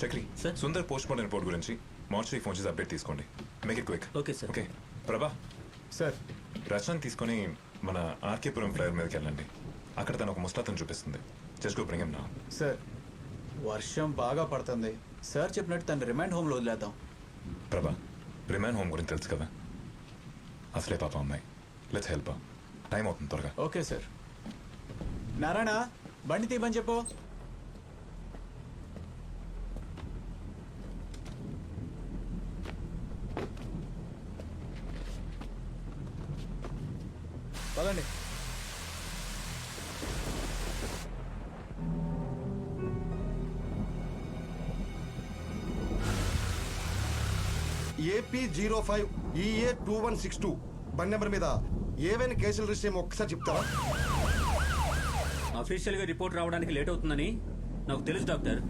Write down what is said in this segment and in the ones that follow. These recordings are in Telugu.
Chakri sir. Sundar post mortem report గురించి మార్చరీ ఫోన్ చేసి అప్డేట్ తీసుకోండి. Make it quick. Okay sir. Okay ప్రభా, సార్ రచన తీసుకొని మన ఆర్కేపురం ఫ్లైఓవర్ మీదకి వెళ్ళండి. అక్కడ తను ఒక ముస్తాతను చూపిస్తుంది. Just go bring him now. Sir వర్షం బాగా పడుతుంది సార్, చెప్పినట్టు తను రిమైండ్ హోమ్లో వదిలేద్దాం. ప్రభా, రిమాండ్ హోమ్ గురించి తెలుసు కదా, అసలే పాప అమ్మాయి. Let's help. టైం అవుతుంది త్వరగా. Okay sir. నారాయణ బండి తీయమని చెప్పు. పదండి. AP05 EA2162 బండి నెంబర్ మీద ఏవైనా కేసులు రిజిస్టర్ ఏమో ఒక్కసారి చెప్తారా? అఫీషియల్ గా రిపోర్ట్ రావడానికి లేట్ అవుతుందని నాకు తెలుసు డాక్టర్.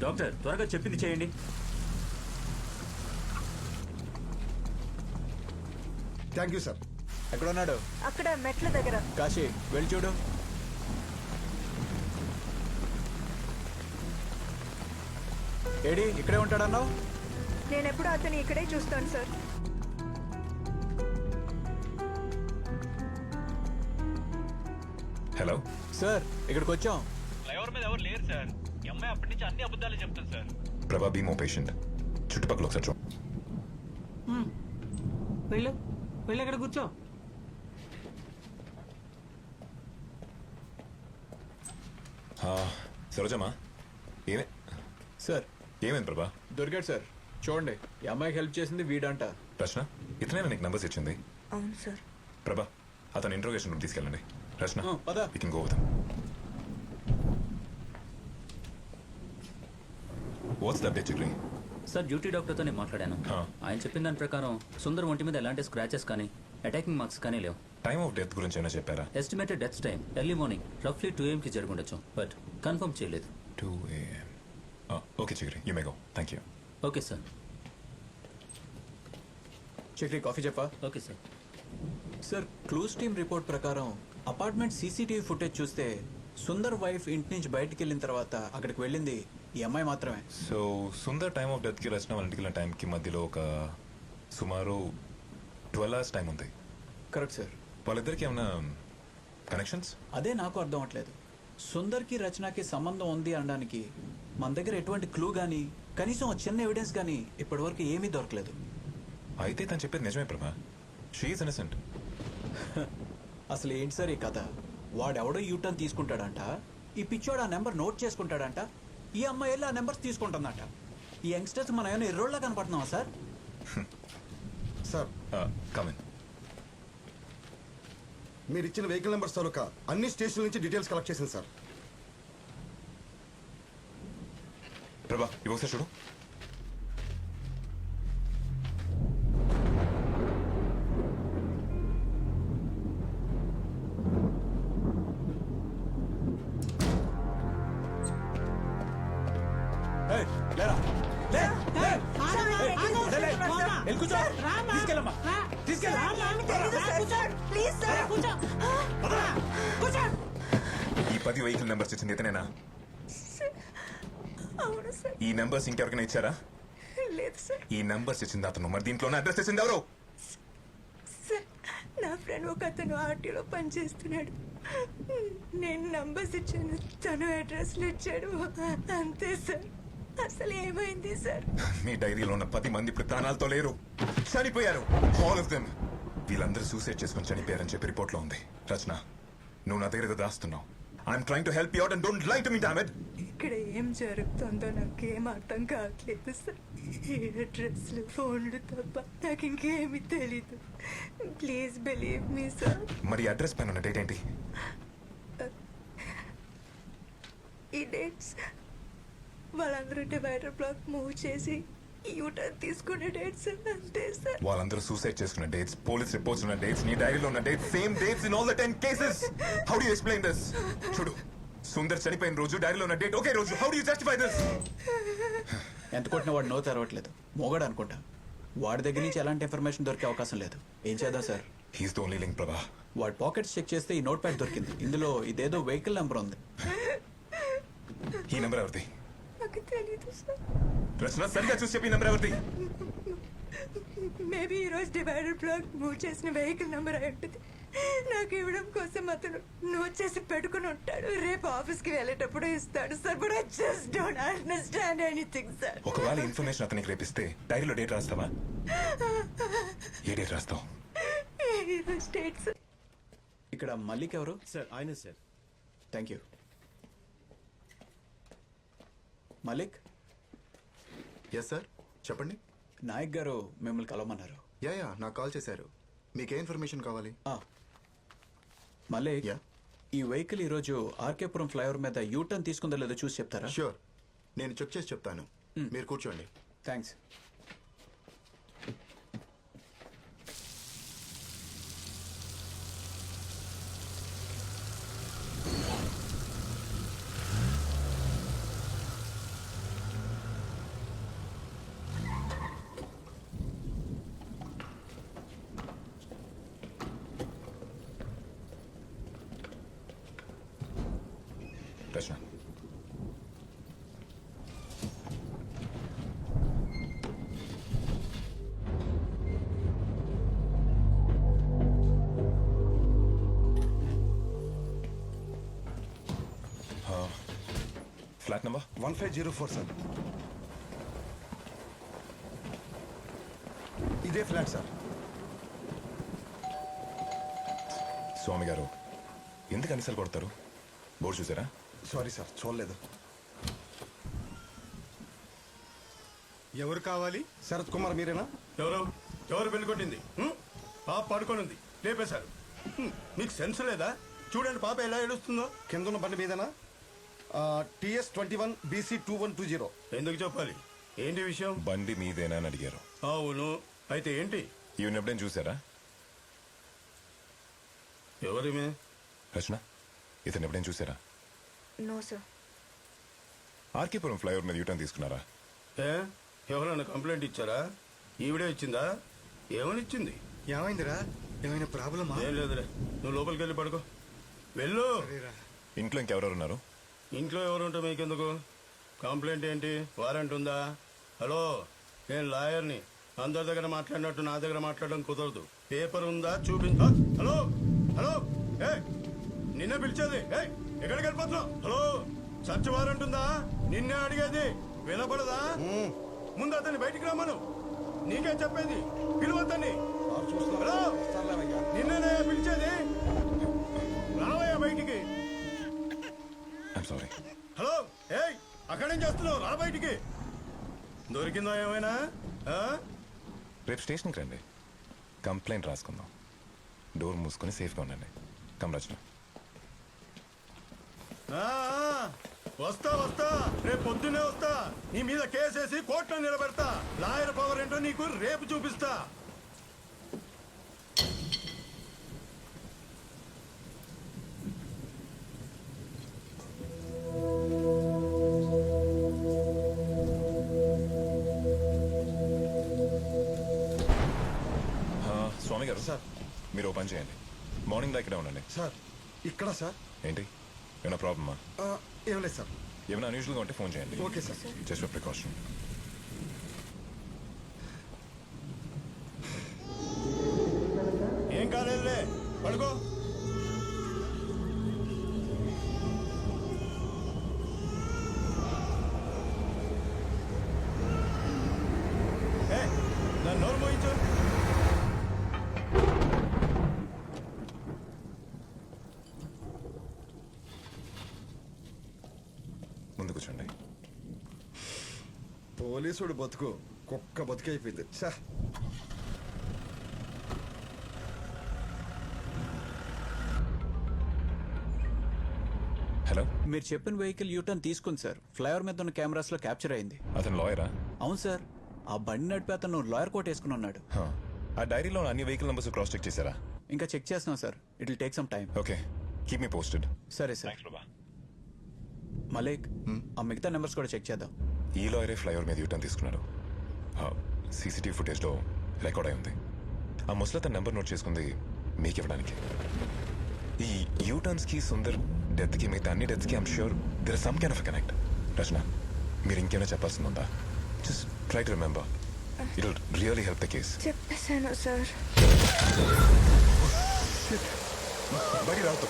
డాక్టర్ త్వరగా చెప్పింది చేయండి. Thank you sir. ఎక్కడ ఉన్నాడు? అక్కడ మెట్ల దగ్గర. కాశీ వెళ్ళి చూడు. ఏడి ఇక్కడే ఉంటాడన్నావు? నేను ఎప్పుడు అతను ఇక్కడే చూస్తాను సార్. హలో సార్ ఇక్కడికి వచ్చాం. ఫ్లైఓవర్ మీద ఎవరు లేరు సార్. ఈ అమ్మాయి అప్పటి నుంచి అన్ని అబద్ధాలు చెప్తాను సార్. ప్రభా, బీ మో పేషెంట్. చుట్టుపక్కల ఒకసారి చూ. వెళ్ళు వెళ్ళి అక్కడ కూర్చో. సరోజమ్మా, ఏమే సార్ ఏమైంది ప్రభా? దొరికాడు సార్. చూడండి, ఈ అమ్మాయికి హెల్ప్ చేసింది వీడంట. రచన, ఇతనే నీకు నంబర్స్ ఇచ్చింది. అవును సార్. ప్రభా, అతను ఇంట్రోగేషన్ రూమ్ తీసుకెళ్ళండి. రచన, పద. You can go with him. What's the update Chakri? Sir duty డాక్టర్తో నేను మాట్లాడాను. ఆయన చెప్పిన దాని ప్రకారం సుందర్ ఒంటి మీద ఎలాంటి స్క్రాచెస్ కానీ అటాకింగ్ మార్క్స్ కానీ లేవు. టైమ్ ఆఫ్ డెత్ గురించి ఏమైనా చెప్పారా? Estimated death time early morning రఫ్లీ 2 AM జరుగుండొచ్చు, బట్ కన్ఫర్మ్ చేయలేదు. 2 AM. Okay Chakri, you may go. Thank you. Okay sir. Chakri coffee చెప్పా? Okay sir. Sir clues team report ప్రకారం అపార్ట్మెంట్ సీసీటీవీ ఫుటేజ్ చూస్తే సుందర్ వైఫ్ ఇంటి నుంచి బయటికి వెళ్ళిన తర్వాత అక్కడికి వెళ్ళింది ఈ అమ్మాయి మాత్రమే. సో సుందర్ టైమ్ ఆఫ్ డెత్కి రచన వాళ్ళ ఇంటికి వెళ్ళిన టైంకి మధ్యలో ఒక సుమారు 12 hours టైం ఉంది. Correct sir. వాళ్ళిద్దరికి ఏమైనా కనెక్షన్స్? అదే నాకు అర్థం అవట్లేదు. సుందర్కి రచనకి సంబంధం ఉంది అనడానికి మన దగ్గర ఎటువంటి క్లూ కానీ కనీసం ఒక చిన్న ఎవిడెన్స్ కానీ ఇప్పటివరకు ఏమీ దొరకలేదు. అయితే తను చెప్పేది నిజమే ప్రభా. She's innocent. అసలు ఏంటి సార్ ఈ కథ? వాడెవడో యూటర్న్ తీసుకుంటాడంట, ఈ పిచ్చోడు ఆ నెంబర్ నోట్ చేసుకుంటాడంట, ఈ అమ్మాయి వెళ్ళి ఆ నెంబర్స్ తీసుకుంటుందంట. ఈ యంగ్స్టర్స్ మనం ఏమైనా ఎర్రోళ్ళ కనపడుతున్నావా సార్? Sir come in. మీరు ఇచ్చిన వెహికల్ నెంబర్స్ తాలూకా అన్ని స్టేషన్ల నుంచి డీటెయిల్స్ కలెక్ట్ చేసింది సార్. ప్రభా, ఇవి ఒకసారి చూడు. ఏయ్, లేరా. లే, లే. వెళ్ళి కూర్చో. తీసుకెళ్ళమ్మా. Please sir. ఈ 10 వెహికల్ నెంబర్స్ ఇచ్చింది ఇతనేనా? అవును సార్. ఈ నెంబర్స్ ఇంకెవరికైనా ఇచ్చారా? లేదు సార్. ఈ నెంబర్స్ ఇచ్చింది అతను, మరి దీంట్లోనే అడ్రస్ ఇచ్చింది ఎవరు? సార్ నా ఫ్రెండ్ ఒక అతను ఆర్టీలో పనిచేస్తున్నాడు. నేను నంబర్స్ ఇచ్చాను, తను అడ్రస్లు ఇచ్చాడు, అంతే సార్. అసలు ఏమైంది సార్? మీ డైరీలో ఉన్న 10 మంది ఇప్పుడు ప్రాణాలతో లేరు, చనిపోయారు. All of them. వీళ్ళందరూ సూసైడ్ చేసుకుని చనిపోయారని చెప్పి రిపోర్ట్ లో ఉంది. రచన, నువ్వు నా దగ్గర దాస్తున్నావు. I'm trying to help you out and don't lie to me damn it. ఇక్కడ ఏం జరుగుతుందో నాకేం అర్థం కావట్లేదు సార్. ఈ అడ్రస్లు ఫోన్లు తప్ప నాకు ఇంకేమీ తెలీదు. Please believe me sir. మరి అడ్రస్ పైన ఉన్న డేట్ ఏంటి? ఈ డేట్స్ వాళ్ళందరూ డివైడర్ బ్లాక్ మూవ్ చేసి యూటర్న్ తీసుకునే డేట్స్ అంతే సార్. వాళ్ళందరూ సూసైడ్ చేసుకున్న డేట్స్, పోలీస్ రిపోర్ట్స్ ఉన్న డేట్స్, నీ డైరీలో ఉన్న dates, same dates in all the 10 cases. How do you explain this? చూడు, సుందర్ చనిపోయిన రోజు డైరీలో ఉన్న డేట్ ఒకే రోజు. How do you justify this? ఎంత కొట్టిన వాడు నో తెరవట్లేదు, మోగాడు అనుకుంటా. వాడి దగ్గర నుంచి ఎలాంటి ఇన్ఫర్మేషన్ దొరికే అవకాశం లేదు. ఏం చేద్దాం sir? He's the only link ప్రభా. వాడి పాకెట్స్ చెక్ చేస్తే ఈ నోట్ ప్యాడ్ దొరికింది. ఇందులో ఇదేదో వెహికల్ నెంబర్ ఉంది. ఈ నెంబర్ ఎవరిది? నాకు తెలీదు సార్. రచన సరిగా చూసి చెప్పి నెంబర్ ఎవరిది? మేబీ ఈరోజు డివైడర్ బ్లాక్ మూవ్ చేసిన వెహికల్ నెంబర్ అయి ఉంటుంది. నాకు ఇవ్వడం కోసం అతను నోట్ చేసి పెట్టుకుని ఉంటాడు. రేపు ఆఫీస్కి వెళ్ళేటప్పుడు ఇస్తాడు sir. But I just don't understand anything sir. ఒకవేళ ఇన్ఫర్మేషన్ అతనికి రేపిస్తే డైరీలో డేట్ రాస్తావా? ఏ డేట్ రాస్తావు? State sir. ఇక్కడ మల్లిక్ ఎవరు? సార్ ఆయనే sir. Thank you. Malik, yes sir, చెప్పండి. నాయక్ గారు మిమ్మల్ని కలవమన్నారు. యా నాకు కాల్ చేశారు. మీకే ఇన్ఫర్మేషన్ కావాలి? మలిక్, యా ఈ వెహికల్ ఈరోజు ఆర్కేపురం ఫ్లైఓవర్ మీద యూటర్న్ తీసుకుందో లేదో చూసి చెప్తారా? ష్యూర్, నేను చెక్ చేసి చెప్తాను. మీరు కూర్చోండి. థ్యాంక్స్. రచన, ఫ్లాట్ నెంబర్ 1504 సార్. ఇదే ఫ్లాట్ సార్. స్వామి గారు ఎందుకు అనిసలు కొడతారు? బోర్డు చూసారా? సారీ సార్, చూడలేదు. ఎవరు కావాలి? శరత్ కుమార్ మీరేనా? ఎవరు పెళ్ళికొట్టింది? పాప పడుకోనుంది, లేపేశారు. మీకు సెన్స్ లేదా? చూడండి పాప ఎలా ఏడుస్తుందో. కింద ఉన్న బండి మీదేనా? TS 21 BC 2120. ఎందుకు చెప్పాలి? ఏంటి విషయం? బండి మీదేనా అని అడిగారు. అవును, అయితే ఏంటి? ఈవెన్ ఎప్పుడైనా చూసారా? ఎవరిమే? రచన, ఇతను ఎప్పుడైనా చూసారా? No sir. ఆర్కేపురం ఫ్లైఓవర్ మీద యూటర్న్ తీసుకున్నారా? ఎవరైనా కంప్లైంట్ ఇచ్చారా? ఈవిడే ఇచ్చిందా? ఏమని ఇచ్చింది? ఏమైందిరా? ఏమైనా ప్రాబ్లమా? ఏం లేదులే, నువ్వు లోపలికి వెళ్ళి పడుకో. వెళ్ళు. ఇంట్లో ఇంకెవరెవరు ఉన్నారు? ఇంట్లో ఎవరు ఉంటే మీకెందుకు? కంప్లైంట్ ఏంటి? వారెంట్ ఉందా? హలో, నేను లాయర్ని. అందరి దగ్గర మాట్లాడినట్టు నా దగ్గర మాట్లాడడం కుదరదు. పేపర్ ఉందా? చూపించా. హలో హలో, నిన్నే పిలిచేది. ఎక్కడికి వెళ్ళిపోతున్నావు? హలో, సర్చ్ వారెంట్ ఉందా? నిన్నే అడిగేది, వినపడదా? ముందు అతన్ని బయటికి రమ్మను. నీకే చెప్పేది, పిలువద్దని. హలో, నిన్నే పిలిచేది. రావయ్యా బయటికి. I'm sorry. హలో, అక్కడేం చేస్తున్నావు? రా బయటికి. దొరికిందా ఏమైనా? రేపు స్టేషన్కి రండి, కంప్లైంట్ రాసుకుందాం. డోర్ మూసుకొని సేఫ్గా ఉండండి. కమ్ రచన. వస్తా వస్తా, రేపు పొద్దున్నే వస్తా. నీ మీద కేసేసి కోర్టులో నిలబెడతా. లాయర్ పవర్ ఏంటో నీకు రేపు చూపిస్తా. స్వామి గారు సార్. మీరు ఓ పని చేయండి, మార్నింగ్ దా ఇక్కడే ఉండండి. సార్ ఇక్కడ సార్. ఏంటి, ఏమైనా ప్రాబ్లమా? ఏం లేదు సార్. ఏమైనా అన్యూజువల్గా ఉంటే ఫోన్ చేయండి. Okay sir. Just for precaution. ఏం కాలేదులే, పడుకో. నన్ను నోరు మోయించు. ముందు కూర్చోండి. పోలీసుడు బతుకు కుక్క బతుకు అయిపోయింది. చా, హలో, మీరు చెప్పిన వెహికల్ యూటర్న్ తీసుకుంది సార్. ఫ్లైఓవర్ మీద ఉన్న కెమెరాస్ లో క్యాప్చర్ అయింది. అతను లాయరా? అవును సార్. ఆ బండి నడిపి అతను లాయర్ కోట్ వేసుకుని ఉన్నాడు. ఆ డైరీలో అన్ని వెహికల్ నెంబర్స్ క్రాస్ చెక్ చేశారా? ఇంకా చెక్ చేస్తున్నాం sir. It will take some time. Okay, keep me posted. సరే సార్. మలిక్, ఆ మిగతా నెంబర్స్ కూడా చెక్ చేద్దాం. ఈ లాయరే ఫ్లైఓవర్ మీద యూటర్న్ తీసుకున్నాడు. సీసీటీవీ ఫుటేజ్లో రికార్డ్ అయి ఉంది. ఆ ముసలి తన నెంబర్ నోట్ చేసుకుంది మీకు ఇవ్వడానికి. ఈ యూటర్న్స్కి సుందర్ డెత్కి మిగతా అన్ని డెత్స్కి I'm sure there is some kind of connect. Rachana, మీరు ఇంకేమైనా చెప్పాల్సింది ఉందా? Just try to remember, it will really help the case. చెప్పేశాను సార్. బయటికి రావద్దు.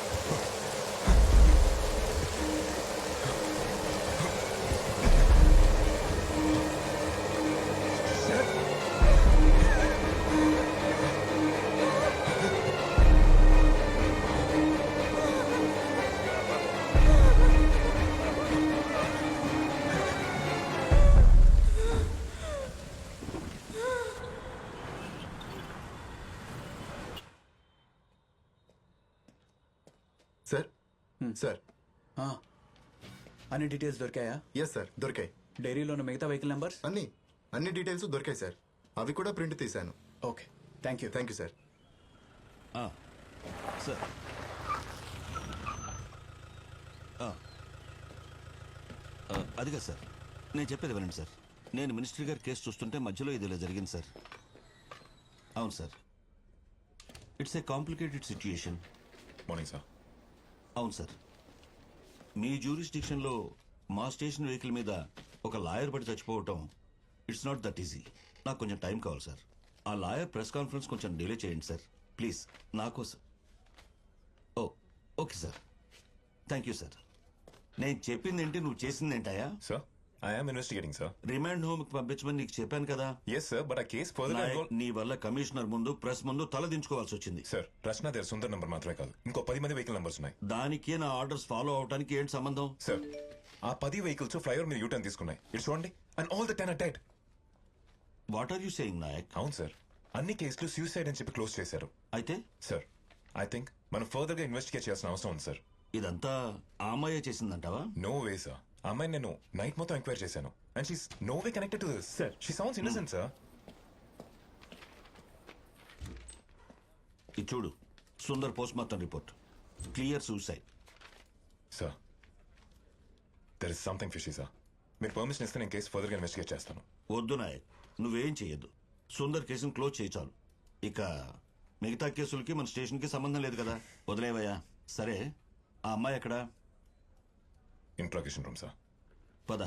సార్ సార్ ఆ, అన్ని డీటెయిల్స్ దొరికాయా? ఎస్ సార్ దొరికాయి. డైరీలో ఉన్న మిగతా వెహికల్ నెంబర్స్? అన్ని డీటెయిల్స్ దొరికాయి సార్. అవి కూడా ప్రింట్ తీశాను. Okay, thank you. Thank you sir. Sir అదిగా సార్, నేను చెప్పేది వినండి సార్. నేను మినిస్టర్ గారి కేసు చూస్తుంటే మధ్యలో ఇది ఇలా జరిగింది సార్. అవును sir, it's a complicated situation. Morning sir. అవును సార్, మీ జ్యూరిస్డిక్షన్లో మా స్టేషన్ వెహికల్ మీద ఒక లాయర్ పడి చచ్చిపోవటం ఇట్స్ నాట్ దట్ ఈజీ. నాకు కొంచెం టైం కావాలి సార్. ఆ లాయర్ ప్రెస్ కాన్ఫరెన్స్ కొంచెం డిలే చేయండి సార్ ప్లీజ్, నా కోసం. Oh okay sir, thank you sir. నేను చెప్పింది ఏంటి, నువ్వు చేసింది ఏంటయా? Sir, I am investigating sir. Remand home కి పంపించమని నీకు చెప్పాను కదా. ఎస్ సార్, బట్ ఆ కేస్ ఫర్దర్ నాయక్, నీ వల్ల కమిషనర్ ముందు ప్రెస్ ముందు తల దించుకోవాల్సి వచ్చింది. సార్, రచన దగ్గర సుందర్ నంబర్ మాత్రమే కాదు, ఇంకో 10 మంది వెహికల్ నంబర్స్ ఉన్నాయి. దానికి నా ఆర్డర్స్ ఫాలో అవడానికి ఏంటి సంబంధం? సార్, ఆ 10 వెహికల్స్ ఫ్లైఓవర్ మీద యూటర్న్ తీసుకున్నాయి. ఇటు చూడండి, and all the 10 are dead. What are you saying Nayak? అవును సార్, అన్ని కేసులు సూసైడ్ అని చెప్పి క్లోజ్ చేశారు. అయితే సార్, ఐ థింక్ మనం ఫర్దర్ గా ఇన్వెస్టిగేట్ చేయాల్సిన అవసరం ఉంది సార్. ఇదంతా ఆ అమ్మాయే చేసిందంటావా? నో వే సార్, ఆ అమ్మాయిని నేను నైట్ మొత్తం ఎంక్వైరీ చేశాను and she's no way connected to this. Sir, she sounds innocent sir. ఇది చూడు, Sundar post mortem report, clear suicide. Sir, there is something fishy sir. మీరు పర్మిషన్ ఇస్తే నేను కేసు ఫర్దర్ గా ఇన్వెస్టిగేట్ చేస్తాను. వద్దు నాయక్, నువ్వేం చెయ్యొద్దు. సుందర్ కేసును క్లోజ్ చేయి చాలు. ఇక మిగతా కేసులకి మన స్టేషన్కి సంబంధం లేదు కదా, వదిలేవయ్యా. సరే, ఆ అమ్మాయి ఎక్కడా? Interrogation room sir. పద.